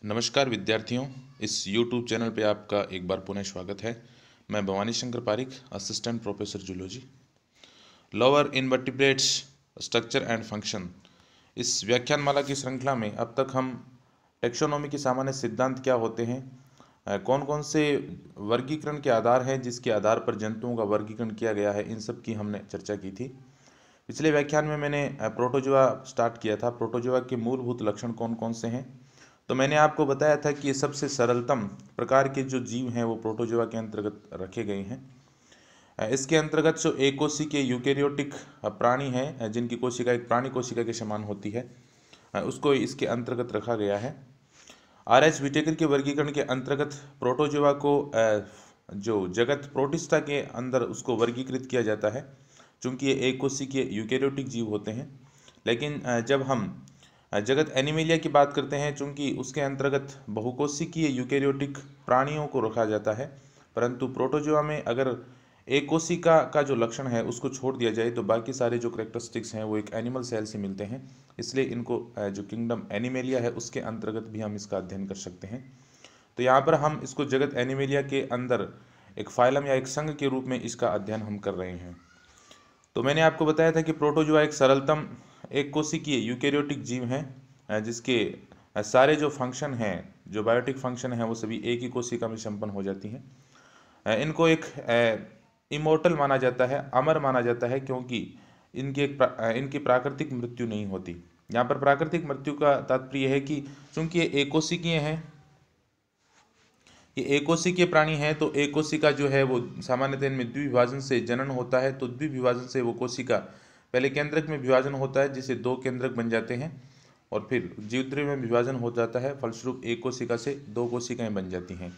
नमस्कार विद्यार्थियों, इस YouTube चैनल पे आपका एक बार पुनः स्वागत है। मैं Bhavani Shankar Parik, assistant professor zoology. Lower invertebrates structure and function, इस व्याख्यानमाला की श्रृंखला में अब तक हम टेक्सोनोमी के सामान्य सिद्धांत क्या होते हैं, कौन कौन से वर्गीकरण के आधार हैं जिसके आधार पर जंतुओं का वर्गीकरण किया गया है, इन सब की हमने चर्चा की थी। पिछले व्याख्यान में मैंने प्रोटोजोआ स्टार्ट किया था। प्रोटोजोआ के मूलभूत लक्षण कौन कौन से हैं, तो मैंने आपको बताया था कि ये सबसे सरलतम प्रकार के जो जीव हैं वो प्रोटोजोआ के अंतर्गत रखे गए हैं। इसके अंतर्गत जो एकोशिकीय यूकेरियोटिक प्राणी हैं जिनकी कोशिका एक प्राणी कोशिका के समान होती है, उसको इसके अंतर्गत रखा गया है। R.H. विटेकर के वर्गीकरण के अंतर्गत प्रोटोजोआ को जो जगत प्रोटिस्टा के अंदर उसको वर्गीकृत किया जाता है, चूँकि ये एकोशिकीय यूकेरियोटिक जीव होते हैं। लेकिन जब हम जगत एनिमेलिया की बात करते हैं, चूंकि उसके अंतर्गत बहुकोशिकीय यूकेरियोटिक प्राणियों को रखा जाता है, परंतु प्रोटोजोआ में अगर एक कोशिका का जो लक्षण है उसको छोड़ दिया जाए तो बाकी सारे जो करेक्टरिस्टिक्स हैं वो एक एनिमल सेल से मिलते हैं। इसलिए इनको जो किंगडम एनिमेलिया है उसके अंतर्गत भी हम इसका अध्ययन कर सकते हैं। तो यहाँ पर हम इसको जगत एनिमेलिया के अंदर एक फाइलम या एक संघ के रूप में इसका अध्ययन हम कर रहे हैं। तो मैंने आपको बताया था कि प्रोटोजोआ एक सरलतम एक कोशिकीय यूकेरियोटिक जीव हैं जिसके सारे जो फंक्शन हैं, जो बायोटिक फंक्शन हैं, वो सभी एक ही कोशिका में संपन्न हो जाती हैं। इनको एक इमोर्टल माना जाता है, अमर माना जाता है, क्योंकि इनकी प्राकृतिक मृत्यु नहीं होती। यहाँ पर प्राकृतिक मृत्यु का तात्पर्य है कि चूंकि ये एकोशिकीय हैं, ये एकोशिकीय प्राणी हैं, तो एक कोशिका जो है वो सामान्यतः इनमें द्विविभाजन से जनन होता है। तो द्विविभाजन से वो कोशिका पहले केंद्रक में विभाजन होता है जिससे दो केंद्रक बन जाते हैं, और फिर जीवद्रव्य में विभाजन हो जाता है, फलस्वरूप एक कोशिका से दो कोशिकाएं बन जाती हैं।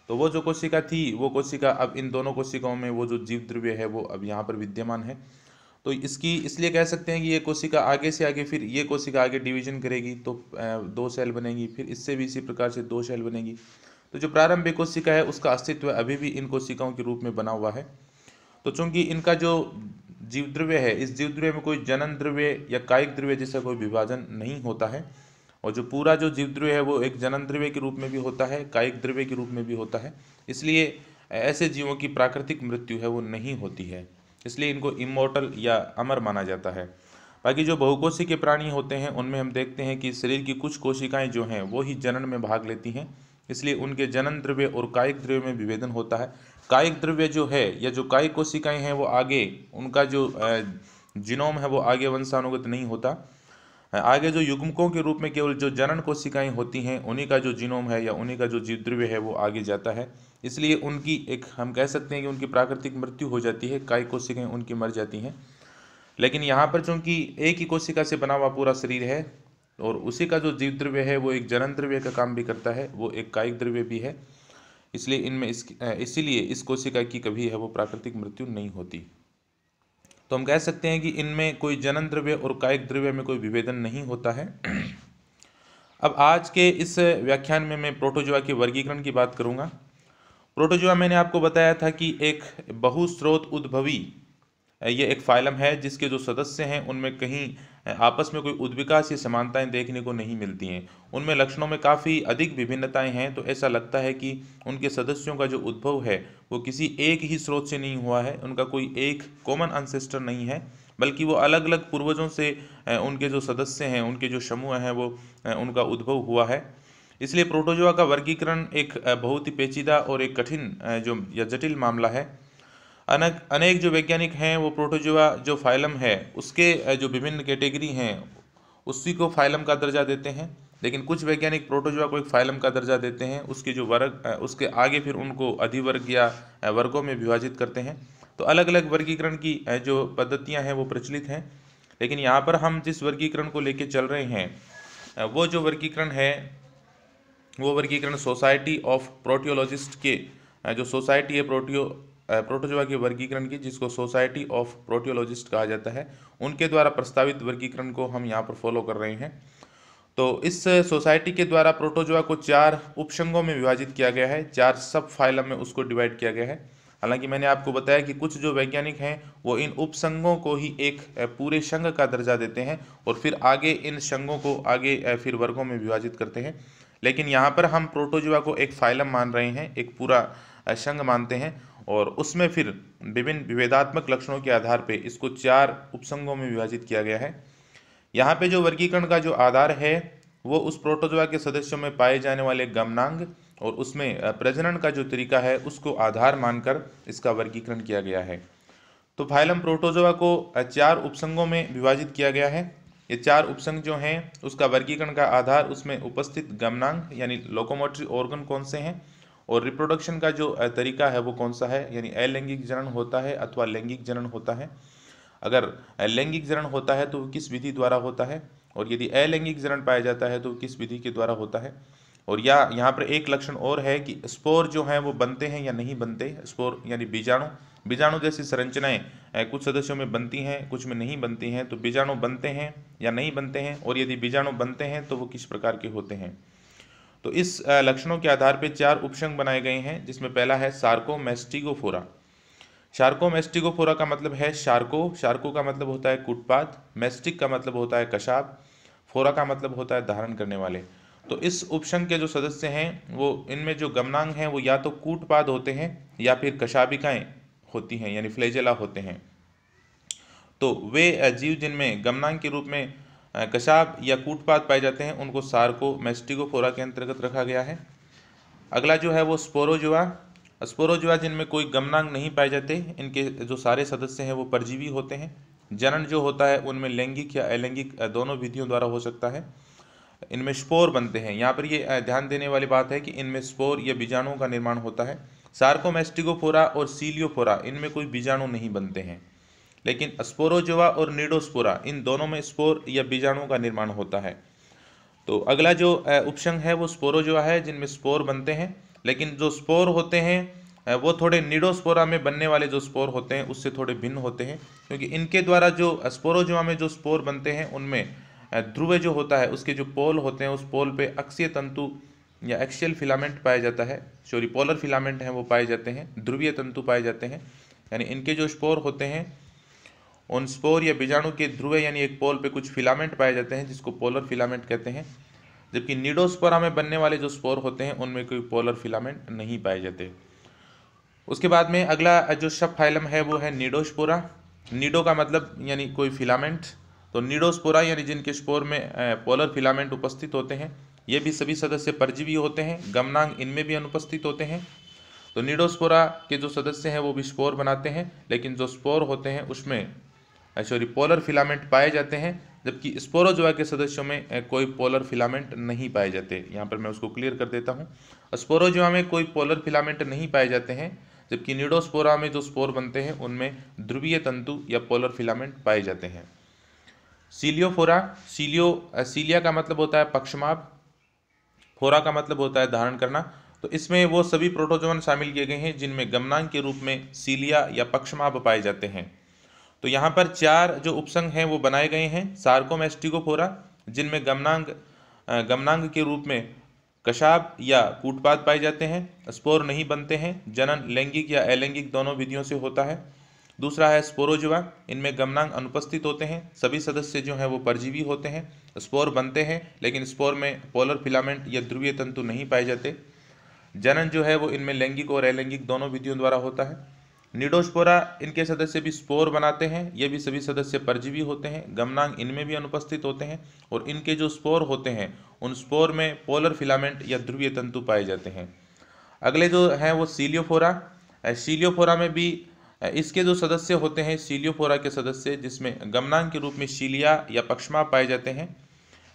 तो वो जो कोशिका थी वो कोशिका अब इन दोनों कोशिकाओं में वो जो जीवद्रव्य है वो अब यहाँ पर विद्यमान है। तो इसकी इसलिए कह सकते हैं कि ये कोशिका आगे से आगे, फिर ये कोशिका आगे डिवीजन करेगी तो दो सेल बनेंगी, फिर इससे भी इसी प्रकार से दो सेल बनेगी। तो जो प्रारंभिक कोशिका है उसका अस्तित्व अभी भी इन कोशिकाओं के रूप में बना हुआ है। तो चूंकि इनका जो जीवद्रव्य है, इस जीवद्रव्य में कोई जनन द्रव्य या कायिक द्रव्य जैसा कोई विभाजन नहीं होता है, और जो पूरा जो जीवद्रव्य है वो एक जनन द्रव्य के रूप में भी होता है, कायिक द्रव्य के रूप में भी होता है। इसलिए ऐसे जीवों की प्राकृतिक मृत्यु है वो नहीं होती है, इसलिए इनको इमोर्टल या अमर माना जाता है। बाकी जो बहुकोशिकीय प्राणी होते हैं उनमें हम देखते हैं कि शरीर की कुछ कोशिकाएं जो हैं वो ही जनन में भाग लेती हैं, इसलिए उनके जनन द्रव्य और कायिक द्रव्य में विभेदन होता है। कायिक द्रव्य जो है या जो कायिक कोशिकाएं हैं वो आगे उनका जो जीनोम है वो आगे वंशानुगत नहीं होता। आगे जो युग्मकों के रूप में केवल जो जनन कोशिकाएं होती हैं उन्हीं का जो जीनोम है या उन्हीं का जो जीवद्रव्य है वो आगे जाता है। इसलिए उनकी एक हम कह सकते हैं कि उनकी प्राकृतिक मृत्यु हो जाती है, कायिक कोशिकाएं उनकी मर जाती हैं। लेकिन यहाँ पर चूंकि एक ही कोशिका से बना हुआ पूरा शरीर है और उसी का जो जीवद्रव्य है वो एक जनन द्रव्य का काम भी करता है, वो एक कायिक द्रव्य भी है, इसलिए इसीलिए इस कोशिका की कभी है वो प्राकृतिक मृत्यु नहीं होती। तो हम कह सकते हैं कि इनमें कोई जनन द्रव्य और कायिक द्रव्य में कोई विभेदन नहीं होता है। अब आज के इस व्याख्यान में मैं प्रोटोजोआ के वर्गीकरण की बात करूंगा। प्रोटोजोआ मैंने आपको बताया था कि एक बहुस्रोत उद्भवी ये एक फाइलम है जिसके जो सदस्य हैं उनमें कहीं आपस में कोई उद्विकास या समानताएं देखने को नहीं मिलती हैं। उनमें लक्षणों में काफ़ी अधिक विभिन्नताएं हैं, तो ऐसा लगता है कि उनके सदस्यों का जो उद्भव है वो किसी एक ही स्रोत से नहीं हुआ है, उनका कोई एक कॉमन अनसेस्टर नहीं है, बल्कि वो अलग अलग पूर्वजों से उनके जो सदस्य हैं, उनके जो समूह हैं वो उनका उद्भव हुआ है। इसलिए प्रोटोजोआ का वर्गीकरण एक बहुत ही पेचीदा और एक कठिन जो या जटिल मामला है। अनेक जो वैज्ञानिक हैं वो प्रोटोजोआ जो फाइलम है उसके जो विभिन्न कैटेगरी हैं उसी को फाइलम का दर्जा देते हैं, लेकिन कुछ वैज्ञानिक प्रोटोजोआ को एक फाइलम का दर्जा देते हैं, उसके जो वर्ग उसके आगे फिर उनको अधिवर्ग या वर्गों में विभाजित करते हैं। तो अलग अलग वर्गीकरण की जो पद्धतियां हैं वो प्रचलित हैं, लेकिन यहाँ पर हम जिस वर्गीकरण को लेके चल रहे हैं वो जो वर्गीकरण है वो वर्गीकरण सोसाइटी ऑफ प्रोटियोलॉजिस्ट के जो सोसाइटी है प्रोटोजोआ के वर्गीकरण की, जिसको सोसाइटी ऑफ प्रोटियोलॉजिस्ट कहा जाता है, उनके द्वारा प्रस्तावित वर्गीकरण को हम यहाँ पर फॉलो कर रहे हैं। तो इस सोसाइटी के द्वारा प्रोटोजोआ को 4 उपसंघों में विभाजित किया गया है, 4 सब फाइलम में उसको डिवाइड किया गया है। हालांकि मैंने आपको बताया कि कुछ जो वैज्ञानिक हैं वो इन उपसंघों को ही एक पूरे संघ का दर्जा देते हैं और फिर आगे इन संघों को आगे फिर वर्गों में विभाजित करते हैं। लेकिन यहाँ पर हम प्रोटोजुआ को एक फाइलम मान रहे हैं, एक पूरा संघ मानते हैं, और उसमें फिर विभिन्न विभेदात्मक लक्षणों के आधार पर इसको 4 उपसंघों में विभाजित किया गया है। यहाँ पे जो वर्गीकरण का जो आधार है वो उस प्रोटोजुआ के सदस्यों में पाए जाने वाले गमनांग और उसमें प्रजनन का जो तरीका है उसको आधार मानकर इसका वर्गीकरण किया गया है। तो फाइलम प्रोटोजुआ को 4 उपसंघों में विभाजित किया गया है। ये 4 उपसंघ जो हैं उसका वर्गीकरण का आधार उसमें उपस्थित गमनांग यानी लोकोमोटरी ऑर्गन कौन से हैं, और रिप्रोडक्शन का जो तरीका है वो कौन सा है, यानी अलैंगिक जनन होता है अथवा लैंगिक जनन होता है। अगर लैंगिक जनन होता है तो वो किस विधि द्वारा होता है, और यदि अलैंगिक जनन पाया जाता है तो किस विधि के द्वारा होता है। और यहाँ पर एक लक्षण और है कि स्पोर जो हैं वो बनते हैं या नहीं बनते। स्पोर यानी बीजाणु जैसी संरचनाएं कुछ सदस्यों में बनती हैं, कुछ में नहीं बनती हैं। तो बीजाणु बनते हैं या नहीं बनते हैं, और यदि बीजाणु बनते हैं तो वो किस प्रकार के होते हैं। तो इस लक्षणों के आधार पर 4 उपसंघ बनाए गए हैं, जिसमें पहला है सार्कोमेस्टिगोफोरा। शार्कोमेस्टिगोफोरा का मतलब है शार्को का मतलब होता है कूटपाद, मेस्टिक का मतलब होता है कशाब, फोरा का मतलब होता है धारण करने वाले। तो इस उपसंघ के जो सदस्य हैं वो इनमें जो गमनांग हैं वो या तो कूटपाद होते हैं या फिर कशाबिकाएं होती हैं यानी फ्लैजेला होते हैं। तो वे जीव जिनमें गमनांग के रूप में कशाब या कूटपाद पाए जाते हैं उनको सार्कोमेस्टिगोफोरा के अंतर्गत रखा गया है। अगला जो है वो स्पोरोजुआ जिनमें कोई गमनांग नहीं पाए जाते, इनके जो सारे सदस्य हैं वो परजीवी होते हैं। जनन जो होता है उनमें लैंगिक या अलैंगिक दोनों विधियों द्वारा हो सकता है। इनमें स्पोर बनते हैं। यहाँ पर ये ध्यान देने वाली बात है कि इनमें स्पोर या बीजाणुओं का निर्माण होता है। सार्कोमेस्टिगोफोरा और सीलियोफोरा इनमें कोई बीजाणु नहीं बनते हैं, लेकिन स्पोरोजुआ और निडोस्पोरा इन दोनों में स्पोर या बीजाणुओं का निर्माण होता है। तो अगला जो उपसंघ है वो स्पोरोजुआ है, जिनमें स्पोर बनते हैं, लेकिन जो स्पोर होते हैं वो थोड़े निडोस्पोरा में बनने वाले जो स्पोर होते हैं उससे थोड़े भिन्न होते हैं, क्योंकि इनके द्वारा जो स्पोरोजुआ में जो स्पोर बनते हैं उनमें ध्रुव जो होता है उसके जो पोल होते हैं उस पोल पे अक्षीय तंतु या एक्सियल फिलामेंट पाया जाता है, पोलर फिलामेंट हैं वो पाए जाते हैं, ध्रुवीय तंतु पाए जाते हैं। यानी इनके जो स्पोर होते हैं उन स्पोर या बीजाणु के ध्रुव यानी एक पोल पे कुछ फिलामेंट पाए जाते हैं जिसको पोलर फिलामेंट कहते हैं, जबकि निडोस्पोरा में बनने वाले जो स्पोर होते हैं उनमें कोई पोलर फिलामेंट नहीं पाए जाते। उसके बाद में अगला जो सब फाइलम है वो है निडोस्पोरा। निडो का मतलब यानी कोई फिलामेंट, तो निडोस्पोरा यानी जिनके स्पोर में पोलर फिलामेंट उपस्थित होते हैं। ये भी सभी सदस्य परजीवी होते हैं, गमनांग इनमें भी अनुपस्थित होते हैं। तो निडोस्पोरा के जो सदस्य हैं वो भी स्पोर बनाते हैं, लेकिन जो स्पोर होते हैं उसमें पोलर फिलामेंट पाए जाते हैं, जबकि स्पोरोजुआ के सदस्यों में कोई पोलर फिलामेंट नहीं पाए जाते। यहाँ पर मैं उसको क्लियर कर देता हूँ। स्पोरोजुआ में कोई पोलर फिलामेंट नहीं पाए जाते हैं, जबकि निडोस्पोरा में जो स्पोर बनते हैं उनमें ध्रुवीय तंतु या पोलर फिलामेंट पाए जाते हैं। सीलियोफोरा, सीलिया का मतलब होता है पक्षमाप, फोरा का मतलब होता है धारण करना। तो इसमें वो सभी प्रोटोजोवन शामिल किए गए हैं जिनमें गमनांग के रूप में सीलिया या पक्षमाप पाए जाते हैं। तो यहाँ पर 4 जो उपसंघ हैं वो बनाए गए हैं। सार्कोमेस्टिगोफोरा जिनमें गमनांग के रूप में कशाब या कूटपाद पाए जाते हैं, स्पोर नहीं बनते हैं, जनन लैंगिक या अलैंगिक दोनों विधियों से होता है। दूसरा है स्पोरोजुआ, इनमें गमनांग अनुपस्थित होते हैं, सभी सदस्य जो हैं वो परजीवी होते हैं, स्पोर बनते हैं लेकिन स्पोर में पोलर फिलामेंट या ध्रुवीय तंतु नहीं पाए जाते। जनन जो है वो इनमें लैंगिक और अलैंगिक दोनों विधियों द्वारा होता है। निडोस्पोरा इनके सदस्य भी स्पोर बनाते हैं, ये भी सभी सदस्य परजीवी होते हैं, गमनांग इनमें भी अनुपस्थित होते हैं, और इनके जो स्पोर होते हैं उन स्पोर में पोलर फिलामेंट या ध्रुवीय तंतु पाए जाते हैं। अगले जो हैं वो सीलियोफोरा में भी इसके जो सदस्य होते हैं सीलियोफोरा के सदस्य जिसमें गमनांग के रूप में सीलिया या पक्षमाप पाए जाते हैं,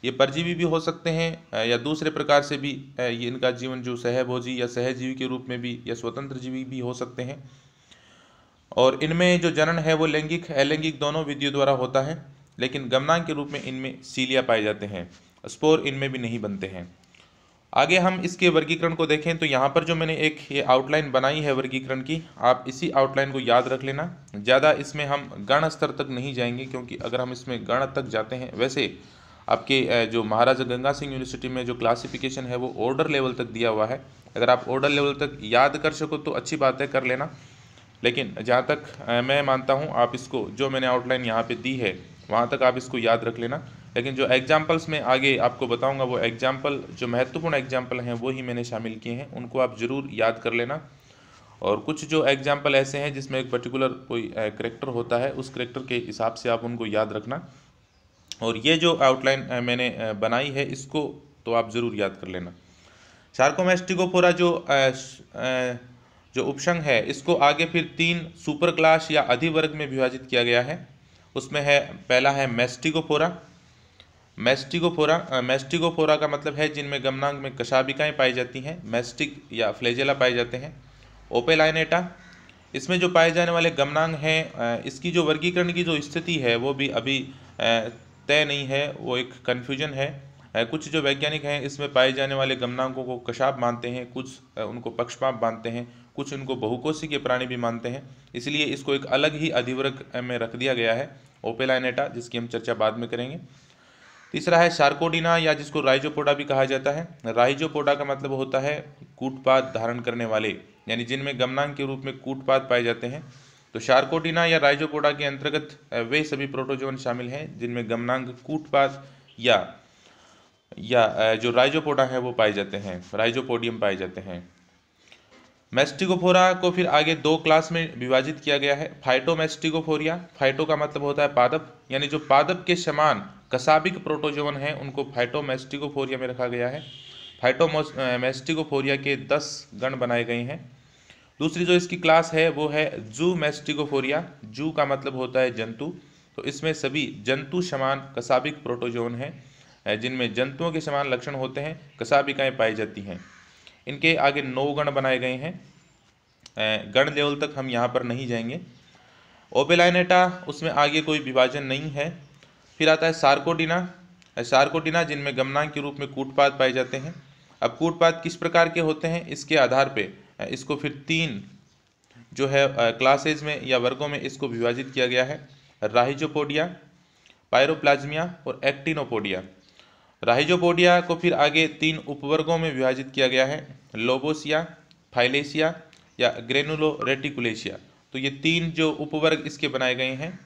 ये परजीवी भी हो सकते हैं या दूसरे प्रकार से भी ये इनका जीवन जो सहभोजी या सहजीवी के रूप में भी या स्वतंत्र जीवी भी हो सकते हैं। और इनमें जो जनन है वो लैंगिक अलैंगिक दोनों विधियों द्वारा होता है, लेकिन गमनांग के रूप में इनमें सीलिया पाए जाते हैं, स्पोर इनमें भी नहीं बनते हैं। आगे हम इसके वर्गीकरण को देखें तो यहाँ पर जो मैंने एक ये आउटलाइन बनाई है वर्गीकरण की, आप इसी आउटलाइन को याद रख लेना। ज़्यादा इसमें हम गण स्तर तक नहीं जाएंगे, क्योंकि अगर हम इसमें गण तक जाते हैं, वैसे आपके जो महाराजा गंगा सिंह यूनिवर्सिटी में जो क्लासिफिकेशन है वो ऑर्डर लेवल तक दिया हुआ है। अगर आप ऑर्डर लेवल तक याद कर सको तो अच्छी बात है, कर लेना। लेकिन जहाँ तक मैं मानता हूँ आप इसको जो मैंने आउटलाइन यहाँ पे दी है वहाँ तक आप इसको याद रख लेना, लेकिन जो एग्जाम्पल्स में आगे आपको बताऊंगा वो एग्जाम्पल जो महत्वपूर्ण एग्जाम्पल हैं वो ही मैंने शामिल किए हैं, उनको आप ज़रूर याद कर लेना। और कुछ जो एग्जाम्पल ऐसे हैं जिसमें एक पर्टिकुलर कोई करेक्टर होता है, उस करेक्टर के हिसाब से आप उनको याद रखना। और ये जो आउटलाइन मैंने बनाई है इसको तो आप ज़रूर याद कर लेना। शार्कोमेस्टिकोफोरा जो उपसंघ है इसको आगे फिर 3 सुपर क्लास या अधिवर्ग में विभाजित किया गया है। उसमें है, पहला है मेस्टिकोफोरा। मेस्टिकोफोरा का मतलब है जिनमें गमनांग में कशाबिकाएँ पाई जाती हैं, मेस्टिक या फ्लैजेला पाए जाते हैं। ओपेलाइनेटा, इसमें जो पाए जाने वाले गमनांग हैं, इसकी जो वर्गीकरण की जो स्थिति है वो भी अभी तय नहीं है, वो एक कन्फ्यूजन है। कुछ जो वैज्ञानिक हैं इसमें पाए जाने वाले गमनांगों को कशाब मानते हैं, कुछ उनको पक्षपात मानते हैं, कुछ उनको बहुकोशिकीय प्राणी भी मानते हैं। इसलिए इसको एक अलग ही अधिवर्ग में रख दिया गया है, ओपेलाइनेटा, जिसकी हम चर्चा बाद में करेंगे। तीसरा है शार्कोडिना, या जिसको राइजोपोडा भी कहा जाता है। राइजोपोडा का मतलब होता है कूटपाद धारण करने वाले, यानी जिनमें गमनांग के रूप में कूटपाद पाए जाते हैं। तो शार्कोडिना या राइजोपोडा के अंतर्गत वे सभी प्रोटोजोन शामिल हैं जिनमें गमनांग कूटपाद या जो राइजोपोडा है वो पाए जाते हैं, राइजोपोडियम पाए जाते हैं। मेस्टिकोफोरा को फिर आगे 2 क्लास में विभाजित किया गया है। फाइटोमेस्टिकोफोरिया, फाइटो का मतलब होता है पादप, यानी जो पादप के समान कसाबिक प्रोटोजोन हैं उनको फाइटोमेस्टिकोफोरिया में रखा गया है। फाइटोमेस्टिकोफोरिया के 10 गण बनाए गए हैं। दूसरी जो इसकी क्लास है वो है जूमेस्टिकोफोरिया। जू का मतलब होता है जंतु, तो इसमें सभी जंतु समान कसाबिक प्रोटोजोन हैं जिनमें जंतुओं के समान लक्षण होते हैं, कसाबिकाएँ पाई जाती हैं। इनके आगे 9 गण बनाए गए हैं। गण लेवल तक हम यहाँ पर नहीं जाएंगे। ओपेलाइनेटा, उसमें आगे कोई विभाजन नहीं है। फिर आता है सार्कोडिना। सार्कोडिना जिनमें गमनांग के रूप में कूटपाद पाए जाते हैं। अब कूटपाद किस प्रकार के होते हैं इसके आधार पे इसको फिर 3 जो है क्लासेज में या वर्गों में इसको विभाजित किया गया है। राहिजोपोडिया, पायरोप्लाज्मिया और एक्टिनोपोडिया। राहिजोपोडिया को फिर आगे 3 उपवर्गों में विभाजित किया गया है, लोबोसिया, फाइलेशिया या ग्रेनुलो रेटिकुलेशिया। तो ये 3 जो उपवर्ग इसके बनाए गए हैं।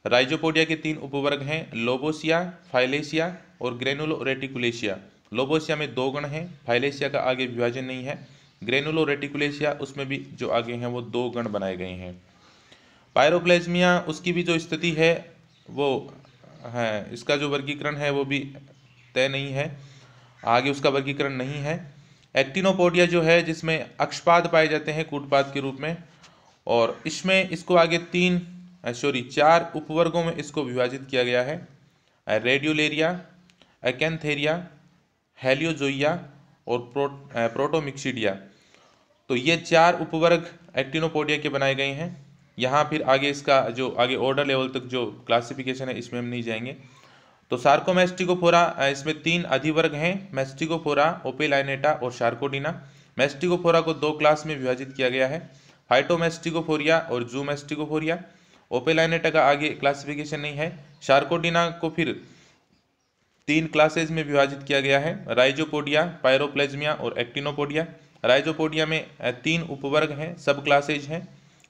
राइजोपोडिया के 3 उपवर्ग हैं, लोबोसिया, फाइलेशिया और ग्रेनुलो रेटिकुलेशिया। लोबोसिया में 2 गण हैं, फाइलेशिया का आगे विभाजन नहीं है। ग्रेनुलो रेटिकुलेशिया उसमें भी जो आगे हैं वो 2 गण बनाए गए हैं। पायरोप्लाज्मिया, उसकी भी जो स्थिति है वो है, इसका जो वर्गीकरण है वो भी तय नहीं है, आगे उसका वर्गीकरण नहीं है। एक्टिनोपोडिया जो है जिसमें अक्षपाद पाए जाते हैं कूटपाद के रूप में, और इसमें इसको आगे 4 उपवर्गों में इसको विभाजित किया गया है। रेडियोलेरिया, एकेंथेरिया, हेलियोजोइया और प्रोटोमिक्सिडिया। तो ये 4 उपवर्ग एक्टिनोपोडिया के बनाए गए हैं। यहाँ फिर आगे इसका जो आगे ऑर्डर लेवल तक जो क्लासिफिकेशन है इसमें हम नहीं जाएंगे। तो सार्कोमेस्टिकोफोरा, इसमें 3 अधिवर्ग हैं, मेस्टिकोफोरा, ओपेलाइनेटा और शार्कोडिना। मेस्टिकोफोरा को 2 क्लास में विभाजित किया गया है, फाइटोमेस्टिकोफोरिया और जूमेस्टिकोफोरिया। ओपेलाइनेटा का आगे क्लासिफिकेशन नहीं है। शार्कोडिना को फिर 3 क्लासेज में विभाजित किया गया है, राइजोपोडिया, पायरोप्लाज्मिया और एक्टिनोपोडिया। राइजोपोडिया में 3 उपवर्ग हैं, सब क्लासेज हैं,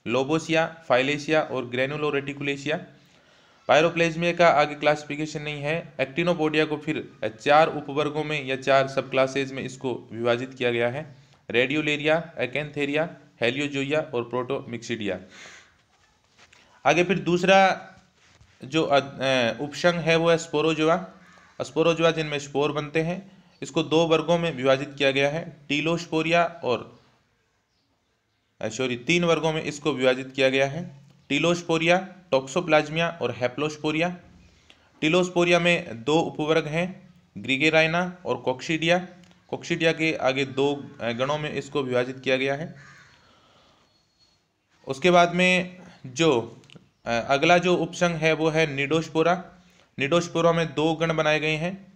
लोबोसिया, फाइलेशिया और ग्रेनुलो रेटिकुलेशिया। पायरोप्लाज्मिया का आगे क्लासिफिकेशन नहीं है। एक्टिनोपोडिया को फिर 4 उपवर्गों में या 4 सब क्लासेज में इसको विभाजित किया गया है, रेडियोलेरिया, एकेंथेरिया, हेलियोजोइया और प्रोटोमिक्सिडिया। आगे फिर दूसरा जो उपसंघ है वो है स्पोरोजोआ। स्पोरोजोआ जिनमें स्पोर बनते हैं, इसको 2 वर्गों में विभाजित किया गया है, टीलोस्पोरिया और 3 वर्गों में इसको विभाजित किया गया है, टीलोस्पोरिया, टॉक्सोप्लाज्मिया और हेप्लोस्पोरिया। टीलोस्पोरिया में 2 उपवर्ग हैं, ग्रिगेराइना और कॉक्सीडिया। कॉक्सीडिया के आगे 2 गणों में इसको विभाजित किया गया है। उसके बाद में जो अगला जो उपसंघ है वो है निडोस्पोरा। निडोस्पोरा में 2 गण बनाए गए हैं,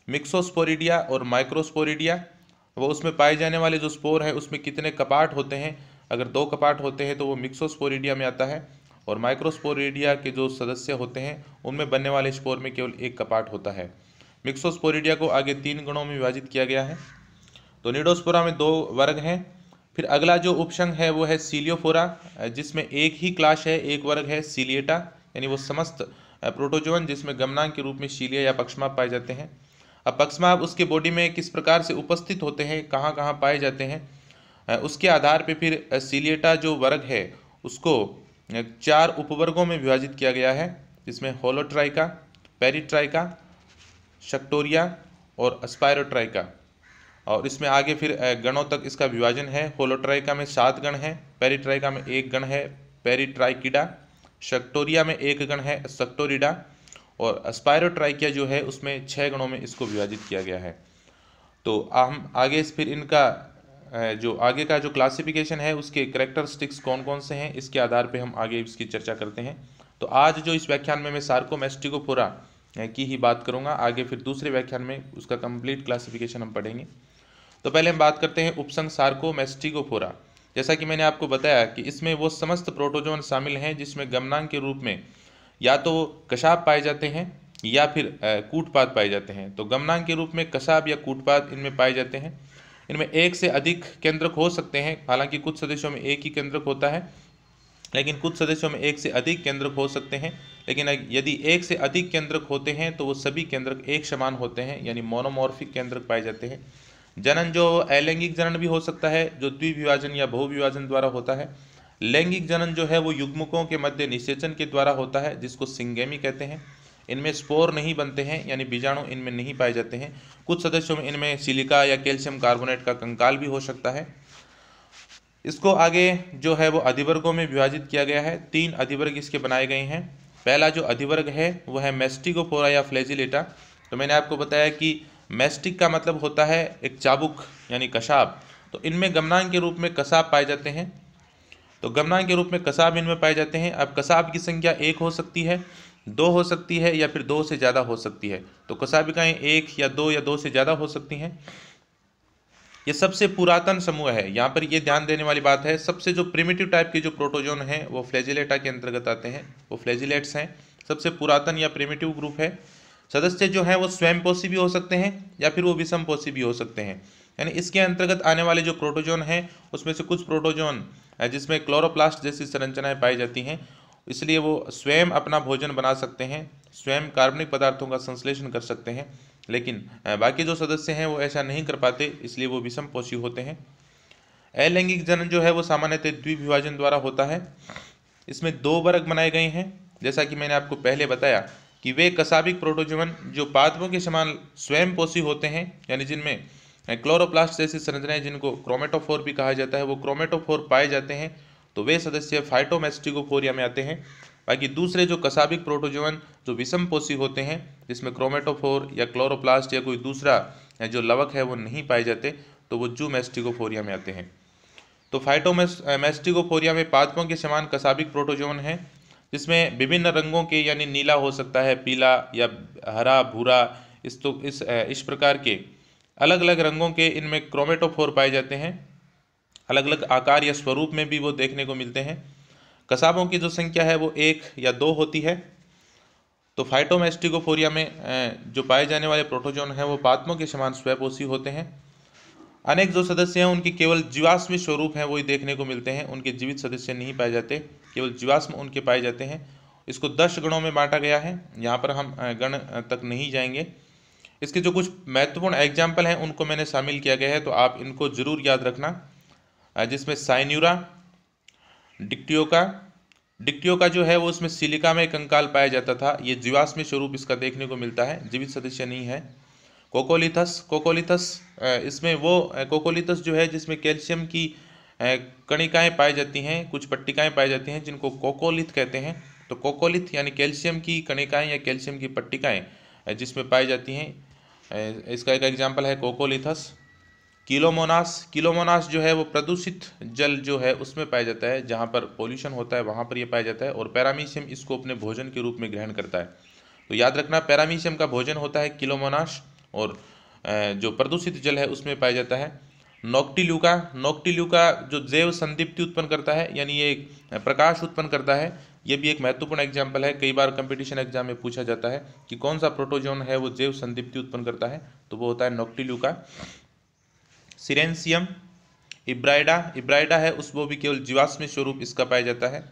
मिक्सोस्पोरिडिया और माइक्रोस्पोरिडिया। वो उसमें पाए जाने वाले जो स्पोर है उसमें कितने कपाट होते हैं, अगर 2 कपाट होते हैं तो वो मिक्सोस्पोरिडिया में आता है, और माइक्रोस्पोरिडिया के जो सदस्य होते हैं उनमें बनने वाले स्पोर में केवल 1 कपाट होता है। मिक्सोस्पोरिडिया को आगे 3 गणों में विभाजित किया गया है। तो निडोस्पोरा में 2 वर्ग हैं। फिर अगला जो उपसंघ है वो है सीलियोफोरा, जिसमें एक ही क्लास है, एक वर्ग है, सीलिएटा, यानी वो समस्त प्रोटोजोन जिसमें गमनांक के रूप में सीलिया या पक्षमाप पाए जाते हैं। अब पक्षमाप उसके बॉडी में किस प्रकार से उपस्थित होते हैं, कहाँ कहाँ पाए जाते हैं, उसके आधार पे फिर सीलिएटा जो वर्ग है उसको 4 उपवर्गों में विभाजित किया गया है, जिसमें होलोट्राइका, पेरिट्राइका, शक्टोरिया और स्पायरोट्राइका। और इसमें आगे फिर गणों तक इसका विभाजन है। होलोट्राइका में 7 गण हैं, पेरिट्राइका में 1 गण है पेरिट्राइकिडा, शक्टोरिया में 1 गण है शक्टोरिडा, और स्पायरोट्राइकिया जो है उसमें 6 गणों में इसको विभाजित किया गया है। तो हम आगे फिर इनका जो आगे का जो क्लासिफिकेशन है उसके कैरेक्टरिस्टिक्स कौन कौन से हैं, इसके आधार पे हम आगे इसकी चर्चा करते हैं। तो आज जो इस व्याख्यान में मैं सार्कोमेस्टिकोफोरा की ही बात करूंगा, आगे फिर दूसरे व्याख्यान में उसका कंप्लीट क्लासिफिकेशन हम पढ़ेंगे। तो पहले हम बात करते हैं उपसंघ सार्कोमेस्टिकोफोरा। जैसा कि मैंने आपको बताया कि इसमें वो समस्त प्रोटोजोन शामिल हैं जिसमें गमनांक के रूप में या तो कशाप पाए जाते हैं या फिर कूटपाद पाए जाते हैं। तो गमनांक के रूप में कशाप या कूटपाद इनमें पाए जाते हैं। इनमें एक से अधिक केंद्रक हो सकते हैं, हालांकि कुछ सदस्यों में एक ही केंद्रक होता है, लेकिन कुछ सदस्यों में एक से अधिक केंद्रक हो सकते हैं। लेकिन यदि एक से अधिक केंद्रक होते हैं तो वो सभी केंद्रक एक समान होते हैं, यानी मोनोमॉर्फिक केंद्रक पाए जाते हैं। जनन जो अलैंगिक जनन भी हो सकता है, जो द्विविभाजन या बहुविभाजन द्वारा होता है। लैंगिक जनन जो है वो युग्मकों के मध्य निषेचन के द्वारा होता है, जिसको सिंगेमी कहते हैं। इनमें स्पोर नहीं बनते हैं, यानी बीजाणु इनमें नहीं पाए जाते हैं। कुछ सदस्यों में इनमें सिलिका या कैल्शियम कार्बोनेट का कंकाल भी हो सकता है। इसको आगे जो है वो अधिवर्गों में विभाजित किया गया है। 3 अधिवर्ग इसके बनाए गए हैं। पहला जो अधिवर्ग है वो है मेस्टिकोफोरा या फ्लैजिलेटा। तो मैंने आपको बताया कि मेस्टिक का मतलब होता है एक चाबुक यानी कसाब। तो इनमें गमनांक के रूप में कसाब पाए जाते हैं। तो गमनांक के रूप में कसाब इनमें पाए जाते हैं। अब कसाब की संख्या 1 हो सकती है, 2 हो सकती है या फिर 2 से ज़्यादा हो सकती है। तो कसाबिकाएँ 1 या 2 से ज़्यादा हो सकती हैं। ये सबसे पुरातन समूह है। यहाँ पर ये ध्यान देने वाली बात है, सबसे जो प्रिमिटिव टाइप के जो प्रोटोजोन हैं वो फ्लैजिलेटा के अंतर्गत आते हैं, वो फ्लैजिलेट्स हैं। सबसे पुरातन या प्रिमिटिव ग्रुप है। सदस्य जो हैं वो स्वयंपोषी भी हो सकते हैं या फिर वो विषमपोषी भी हो सकते हैं। यानी इसके अंतर्गत आने वाले जो प्रोटोजोन हैं उसमें से कुछ प्रोटोजोन जिसमें क्लोरोप्लास्ट जैसी संरचनाएं पाई जाती हैं, इसलिए वो स्वयं अपना भोजन बना सकते हैं, स्वयं कार्बनिक पदार्थों का संश्लेषण कर सकते हैं। लेकिन बाकी जो सदस्य हैं वो ऐसा नहीं कर पाते, इसलिए वो विषमपोषी होते हैं। अलैंगिक जनन जो है वो सामान्यतः द्विविभाजन द्वारा होता है। इसमें 2 वर्ग बनाए गए हैं। जैसा कि मैंने आपको पहले बताया कि वे कसाबिक प्रोटोजोन जो पादपों के समान स्वयंपोषी होते हैं, यानी जिनमें क्लोरोप्लास्ट जैसी संरचनाएं जिनको क्रोमेटोफोर भी कहा जाता है, वो क्रोमेटोफोर पाए जाते हैं, तो वे सदस्य फाइटोमेस्टिकोफोरिया में आते हैं। बाकी दूसरे जो कसाबिक प्रोटोजोन जो विषमपोषी होते हैं, जिसमें क्रोमेटोफोर या क्लोरोप्लास्ट या कोई दूसरा जो लवक है वो नहीं पाए जाते, तो वो जूमेस्टिकोफोरिया में आते हैं। तो फाइटोमेस्टिकोफोरिया में पादपों के समान कसाबिक प्रोटोजोन हैं, जिसमें विभिन्न रंगों के, यानी नीला हो सकता है, पीला या हरा, भूरा, इस प्रकार के अलग अलग रंगों के इनमें क्रोमेटोफोर पाए जाते हैं। अलग अलग आकार या स्वरूप में भी वो देखने को मिलते हैं। कसाबों की जो संख्या है वो 1 या 2 होती है। तो फाइटोमेस्टिकोफोरिया में जो पाए जाने वाले प्रोटोजोन हैं वो पादपों के समान स्वयंपोषी होते हैं। अनेक जो सदस्य हैं उनकी केवल जीवाश्म स्वरूप हैं वही देखने को मिलते हैं, उनके जीवित सदस्य नहीं पाए जाते, केवल जीवाश्म उनके पाए जाते हैं। इसको 10 गणों में बांटा गया है। यहाँ पर हम गण तक नहीं जाएंगे। इसके जो कुछ महत्वपूर्ण एग्जाम्पल हैं उनको मैंने शामिल किया गया है, तो आप इनको जरूर याद रखना, जिसमें साइन्यूरा, डिक्टियोका जो है वो उसमें सिलिका में कंकाल पाया जाता था। ये जीवाश्म स्वरूप इसका देखने को मिलता है, जीवित सदस्य नहीं है। कोकोलिथस इसमें वो कोकोलिथस जो है जिसमें कैल्शियम की कणिकाएं पाई जाती हैं, कुछ पट्टिकाएं पाई जाती हैं जिनको कोकोलिथ कहते हैं। तो कोकोलिथ यानी कैल्शियम की कणिकाएं या कैल्शियम की पट्टिकाएं जिसमें पाई जाती हैं, इसका एक एग्जाम्पल है कोकोलिथस। किलोमोनास जो है वो प्रदूषित जल जो है उसमें पाया जाता है, जहाँ पर पोल्यूशन होता है वहाँ पर ये पाया जाता है। और पैरामीशियम इसको अपने भोजन के रूप में ग्रहण करता है। तो याद रखना, पैरामीशियम का भोजन होता है किलोमोनास, और जो प्रदूषित जल है उसमें पाया जाता है। नोक्टिल्यूका जो जैव संदीप्ति उत्पन्न करता है, यानी ये प्रकाश उत्पन्न करता है। ये भी एक महत्वपूर्ण एग्जाम्पल है। कई बार कंपटीशन एग्जाम में पूछा जाता है कि कौन सा प्रोटोजोन है वो जैव संदीप्ति उत्पन्न करता है, तो वो होता है नोक्टिल्यूका। सिरेंसियम इब्राइडा है वो भी केवल जीवाश्म स्वरूप इसका पाया जाता है।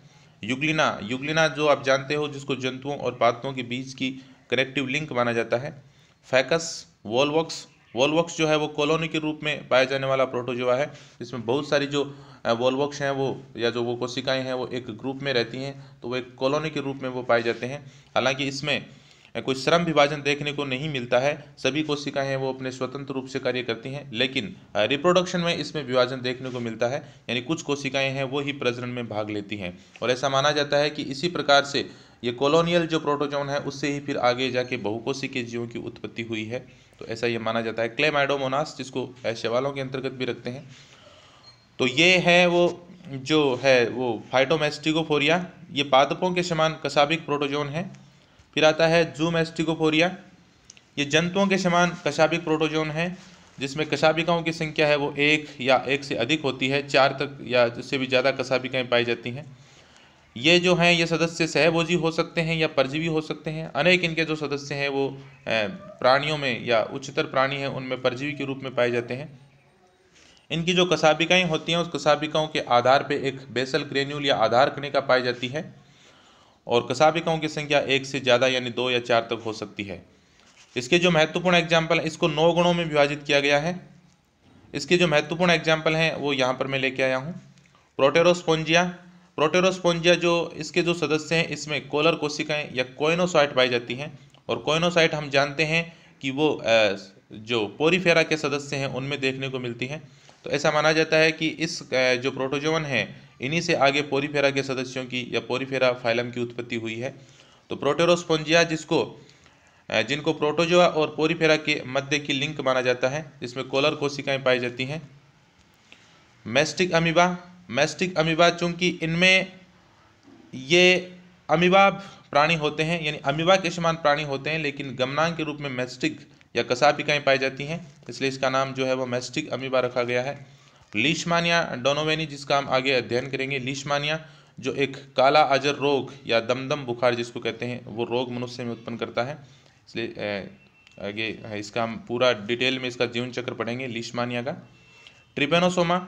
यूग्लिना, यूग्लिना जो आप जानते हो जिसको जंतुओं और पादपों के बीच की कनेक्टिव लिंक माना जाता है। फैकस, वोलवॉक्स, वोलवॉक्स जो है वो कॉलोनी के रूप में पाया जाने वाला प्रोटोजोआ है, जिसमें बहुत सारी जो वोलवॉक्स हैं वो या जो वो कोशिकाएं हैं वो एक ग्रुप में रहती हैं, तो वो एक कॉलोनी के रूप में वो पाए जाते हैं। हालांकि इसमें कोई श्रम विभाजन देखने को नहीं मिलता है, सभी कोशिकाएं हैं वो अपने स्वतंत्र रूप से कार्य करती हैं, लेकिन रिप्रोडक्शन में इसमें विभाजन देखने को मिलता है, यानी कुछ कोशिकाएं हैं वो ही प्रजनन में भाग लेती हैं। और ऐसा माना जाता है कि इसी प्रकार से ये कॉलोनियल जो प्रोटोजोन है उससे ही फिर आगे जाके बहुकोशिकीय जीवों की उत्पत्ति हुई है, तो ऐसा ये माना जाता है। क्लेमाइडोमोनास, जिसको शैवालों के अंतर्गत भी रखते हैं, तो ये है वो जो है वो फाइटोमेस्टिगोफोरिया, ये पादपों के समान कशाभिक प्रोटोजोन है। फिर आता है जूमेस्टिगोफोरिया, ये जंतुओं के समान कशाभिक प्रोटोजोन है, जिसमें कशाभिकाओं की संख्या है वो एक या एक से अधिक होती है, 4 तक या इससे भी ज़्यादा कशाभिकाएं पाई जाती हैं। ये जो हैं ये सदस्य सहभोजी हो सकते हैं या परजीवी हो सकते हैं। अनेक इनके जो सदस्य हैं वो प्राणियों में या उच्चतर प्राणी हैं उनमें परजीवी के रूप में पाए जाते हैं। इनकी जो कशाभिकाएं होती हैं उस कशाभिकाओं के आधार पे एक बेसल ग्रेन्यूल या आधार कणिका पाई जाती है, और कशाभिकाओं की संख्या एक से ज़्यादा यानी 2 या 4 तक हो सकती है। इसके जो महत्वपूर्ण एग्जाम्पल हैं, इसको 9 गुणों में विभाजित किया गया है। इसके जो महत्वपूर्ण एग्जाम्पल हैं वो यहाँ पर मैं लेके आया हूँ। प्रोटेरोस्पोंजिया, प्रोटेरोस्पोंजिया जो इसके जो सदस्य हैं इसमें कोलर कोशिकाएं या कोइनोसाइट पाई जाती हैं, और कोइनोसाइट हम जानते हैं कि वो जो पोरीफेरा के सदस्य हैं उनमें देखने को मिलती हैं। तो ऐसा माना जाता है कि इस जो प्रोटोजोवन है इन्हीं से आगे पोरीफेरा के सदस्यों की या पोरीफेरा फाइलम की उत्पत्ति हुई है। तो प्रोटेरोस्पोंजिया जिनको प्रोटोजोआ और पोरीफेरा के मध्य की लिंक माना जाता है, जिसमें कोलर कोशिकाएं पाई जाती हैं। मेस्टिक अमीबा, मेस्टिक अमीबा चूंकि इनमें ये अमीबा प्राणी होते हैं यानी अमीबा के समान प्राणी होते हैं, लेकिन गमनांग के रूप में मेस्टिक या कशाभिकाएं पाई जाती हैं, इसलिए इसका नाम जो है वो मेस्टिक अमीबा रखा गया है। लीशमानिया डोनोवेनी, जिसका हम आगे अध्ययन करेंगे। लीशमानिया जो एक काला अजर रोग या दमदम बुखार जिसको कहते हैं वो रोग मनुष्य में उत्पन्न करता है, इसलिए आगे इसका हम पूरा डिटेल में इसका जीवन चक्र पढ़ेंगे लीशमानिया का। ट्रिपेनोसोमा,